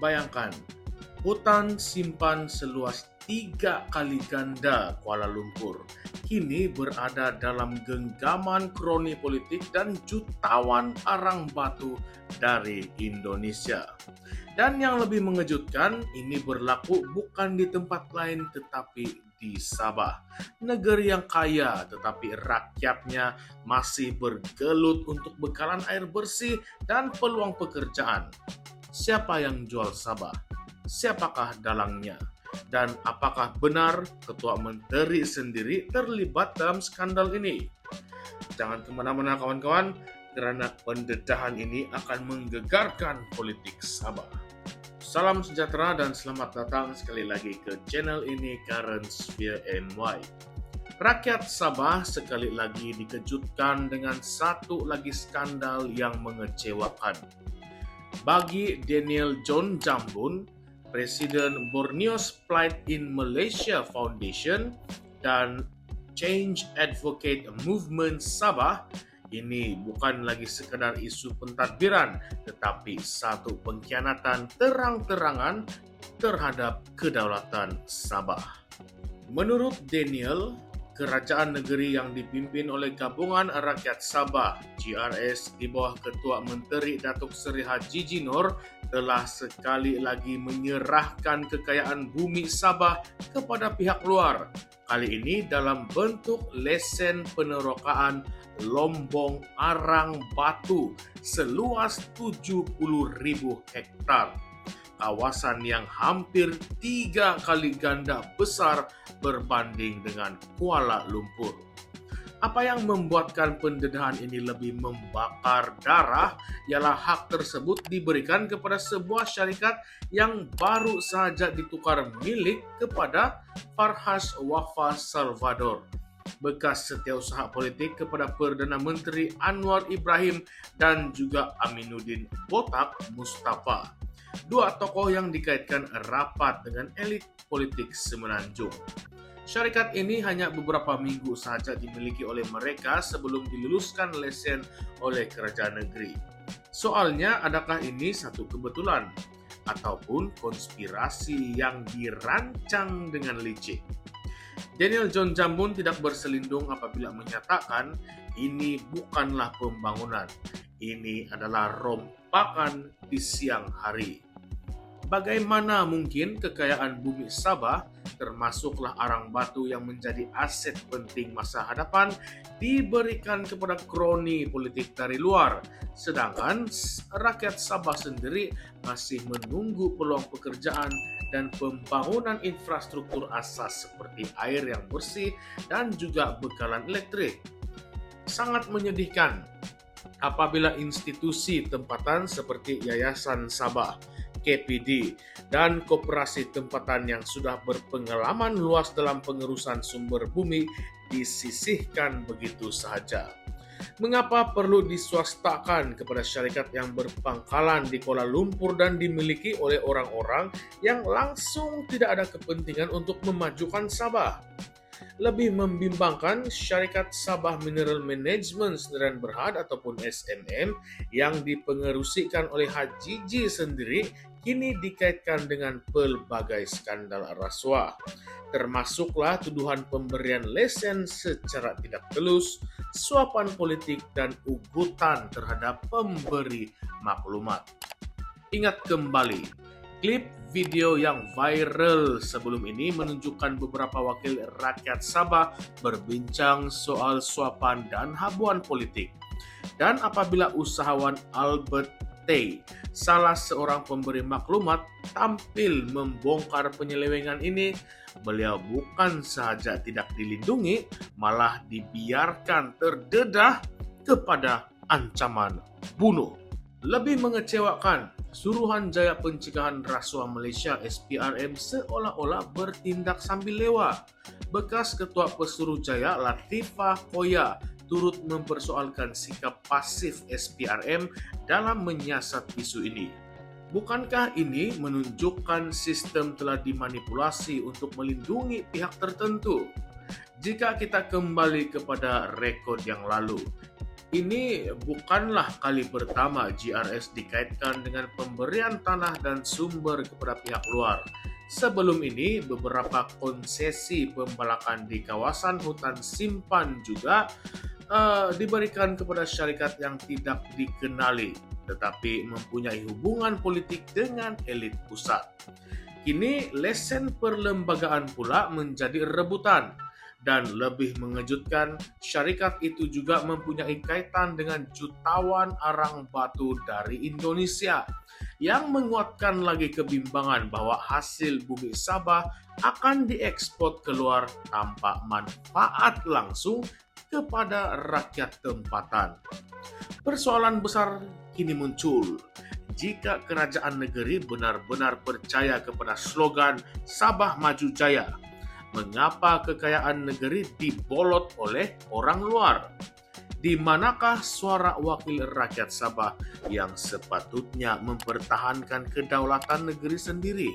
Bayangkan, hutan simpan seluas 3 kali ganda Kuala Lumpur kini berada dalam genggaman kroni politik dan jutawan arang batu dari Indonesia. Dan yang lebih mengejutkan, ini berlaku bukan di tempat lain tetapi di Sabah. Negeri yang kaya tetapi rakyatnya masih bergelut untuk bekalan air bersih dan peluang pekerjaan. Siapa yang jual Sabah? Siapakah dalangnya? Dan apakah benar Ketua Menteri sendiri terlibat dalam skandal ini? Jangan kemana-mana kawan-kawan, karena pendedahan ini akan menggegarkan politik Sabah. Salam sejahtera dan selamat datang sekali lagi ke channel ini Current Sphere NY. Rakyat Sabah sekali lagi dikejutkan dengan satu lagi skandal yang mengecewakan. Bagi Daniel John Jambun, Presiden Borneo's Plight in Malaysia Foundation dan Change Advocate Movement Sabah, ini bukan lagi sekedar isu pentadbiran, tetapi satu pengkhianatan terang-terangan terhadap kedaulatan Sabah. Menurut Daniel, kerajaan negeri yang dipimpin oleh Gabungan Rakyat Sabah GRS di bawah Ketua Menteri Datuk Seri Haji Jinor telah sekali lagi menyerahkan kekayaan bumi Sabah kepada pihak luar. Kali ini dalam bentuk lesen penerokaan lombong arang batu seluas 70.000 hektar. Kawasan yang hampir 3 kali ganda besar berbanding dengan Kuala Lumpur. Apa yang membuatkan pendedahan ini lebih membakar darah ialah hak tersebut diberikan kepada sebuah syarikat yang baru saja ditukar milik kepada Farhas Wafa Salvador, bekas setiausaha politik kepada Perdana Menteri Anwar Ibrahim dan juga Aminuddin Botak Mustafa. Dua tokoh yang dikaitkan rapat dengan elit politik Semenanjung. Syarikat ini hanya beberapa minggu saja dimiliki oleh mereka sebelum diluluskan lesen oleh kerajaan negeri. Soalnya, adakah ini satu kebetulan ataupun konspirasi yang dirancang dengan licik? Daniel John Jambun tidak berselindung apabila menyatakan ini bukanlah pembangunan, ini adalah rompakan di siang hari. Bagaimana mungkin kekayaan bumi Sabah, termasuklah arang batu yang menjadi aset penting masa hadapan, diberikan kepada kroni politik dari luar, sedangkan rakyat Sabah sendiri masih menunggu peluang pekerjaan dan pembangunan infrastruktur asas seperti air yang bersih dan juga bekalan elektrik. Sangat menyedihkan apabila institusi tempatan seperti Yayasan Sabah, KPD, dan koperasi tempatan yang sudah berpengalaman luas dalam pengurusan sumber bumi disisihkan begitu sahaja. Mengapa perlu diswastakan kepada syarikat yang berpangkalan di Kuala Lumpur dan dimiliki oleh orang-orang yang langsung tidak ada kepentingan untuk memajukan Sabah? Lebih membimbangkan, syarikat Sabah Mineral Management Sdn Bhd ataupun SMM yang dipengerusikan oleh Haji J sendiri kini dikaitkan dengan pelbagai skandal rasuah. Termasuklah tuduhan pemberian lesen secara tidak telus, suapan politik dan ugutan terhadap pemberi maklumat. Ingat kembali, klip video yang viral sebelum ini menunjukkan beberapa wakil rakyat Sabah berbincang soal suapan dan habuan politik. Dan apabila usahawan Albert Tay, salah seorang pemberi maklumat, tampil membongkar penyelewengan ini, beliau bukan sahaja tidak dilindungi, malah dibiarkan terdedah kepada ancaman bunuh. Lebih mengecewakan, Suruhanjaya Pencegahan Rasuah Malaysia SPRM seolah-olah bertindak sambil lewat. Bekas Ketua Pesuruhjaya Latifah Koya turut mempersoalkan sikap pasif SPRM dalam menyiasat isu ini. Bukankah ini menunjukkan sistem telah dimanipulasi untuk melindungi pihak tertentu? Jika kita kembali kepada rekod yang lalu, Ini bukanlah kali pertama GRS dikaitkan dengan pemberian tanah dan sumber kepada pihak luar. Sebelum ini, beberapa konsesi pembalakan di kawasan hutan simpan juga diberikan kepada syarikat yang tidak dikenali, tetapi mempunyai hubungan politik dengan elit pusat. Kini, lesen perlembagaan pula menjadi rebutan. Dan lebih mengejutkan, syarikat itu juga mempunyai kaitan dengan jutawan arang batu dari Indonesia yang menguatkan lagi kebimbangan bahwa hasil bumi Sabah akan diekspor keluar tanpa manfaat langsung kepada rakyat tempatan. Persoalan besar kini muncul. Jika kerajaan negeri benar-benar percaya kepada slogan Sabah Maju Jaya, mengapa kekayaan negeri dibolot oleh orang luar? Di manakah suara wakil rakyat Sabah yang sepatutnya mempertahankan kedaulatan negeri sendiri?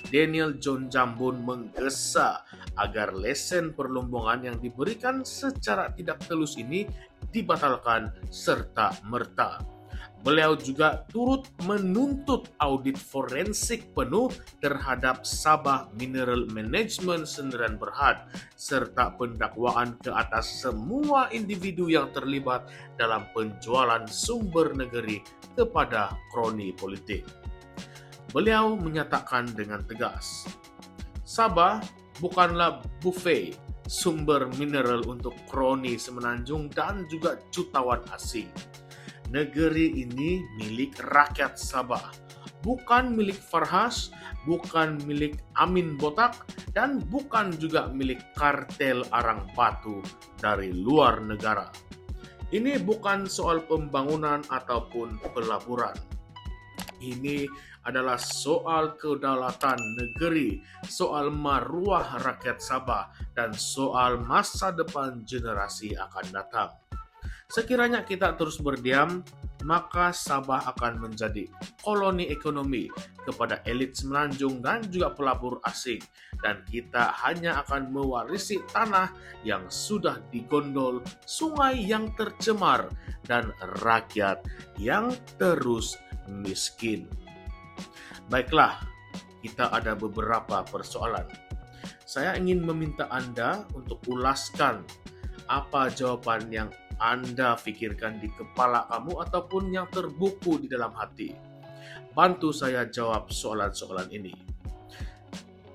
Daniel John Jambon menggesa agar lesen perlombongan yang diberikan secara tidak telus ini dibatalkan serta merta. Beliau juga turut menuntut audit forensik penuh terhadap Sabah Mineral Management Sendirian Berhad serta pendakwaan ke atas semua individu yang terlibat dalam penjualan sumber negeri kepada kroni politik. Beliau menyatakan dengan tegas, Sabah bukanlah buffet sumber mineral untuk kroni semenanjung dan juga jutawan asing. Negeri ini milik rakyat Sabah, bukan milik Farhas, bukan milik Amin Botak, dan bukan juga milik kartel arang batu dari luar negara. Ini bukan soal pembangunan ataupun pelaburan. Ini adalah soal kedaulatan negeri, soal maruah rakyat Sabah, dan soal masa depan generasi akan datang. Sekiranya kita terus berdiam, maka Sabah akan menjadi koloni ekonomi kepada elit semenanjung dan juga pelabur asing. Dan kita hanya akan mewarisi tanah yang sudah digondol, sungai yang tercemar, dan rakyat yang terus miskin. Baiklah, kita ada beberapa persoalan. Saya ingin meminta Anda untuk ulaskan apa jawaban yang Anda pikirkan di kepala kamu ataupun yang terbuku di dalam hati. Bantu saya jawab soalan-soalan ini.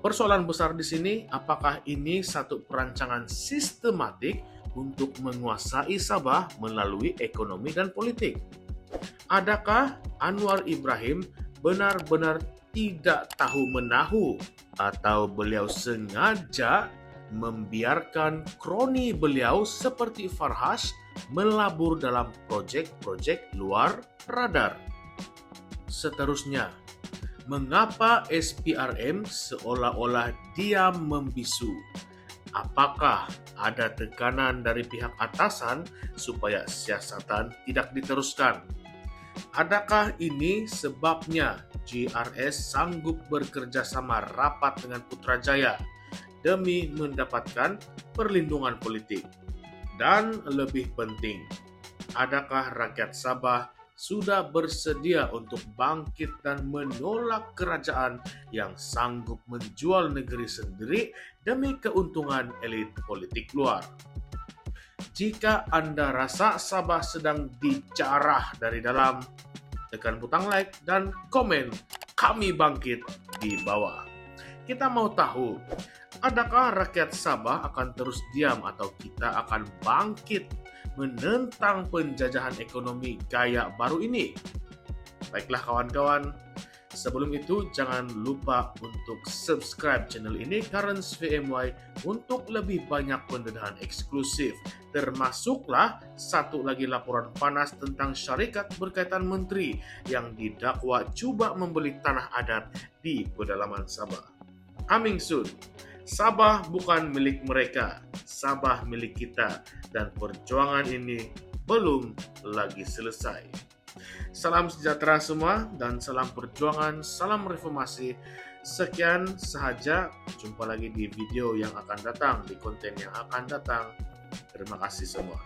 Persoalan besar di sini, apakah ini satu perancangan sistematik untuk menguasai Sabah melalui ekonomi dan politik? Adakah Anwar Ibrahim benar-benar tidak tahu menahu atau beliau sengaja membiarkan kroni beliau seperti Farhas melabur dalam proyek-proyek luar radar? Seterusnya, mengapa SPRM seolah-olah diam membisu? Apakah ada tekanan dari pihak atasan supaya siasatan tidak diteruskan? Adakah ini sebabnya GRS sanggup bekerja sama rapat dengan Putrajaya demi mendapatkan perlindungan politik? Dan lebih penting, adakah rakyat Sabah sudah bersedia untuk bangkit dan menolak kerajaan yang sanggup menjual negeri sendiri demi keuntungan elit politik luar? Jika Anda rasa Sabah sedang dijarah dari dalam, tekan butang like dan komen "Kami Bangkit" di bawah. Kita mau tahu, adakah rakyat Sabah akan terus diam atau kita akan bangkit menentang penjajahan ekonomi gaya baru ini? Baiklah kawan-kawan, sebelum itu jangan lupa untuk subscribe channel ini Currents VMY untuk lebih banyak pendedahan eksklusif. Termasuklah satu lagi laporan panas tentang syarikat berkaitan menteri yang didakwa coba membeli tanah adat di pedalaman Sabah. Coming soon. Sabah bukan milik mereka, Sabah milik kita, dan perjuangan ini belum lagi selesai. Salam sejahtera semua dan salam perjuangan, salam reformasi. Sekian sahaja, jumpa lagi di video yang akan datang, di konten yang akan datang. Terima kasih semua.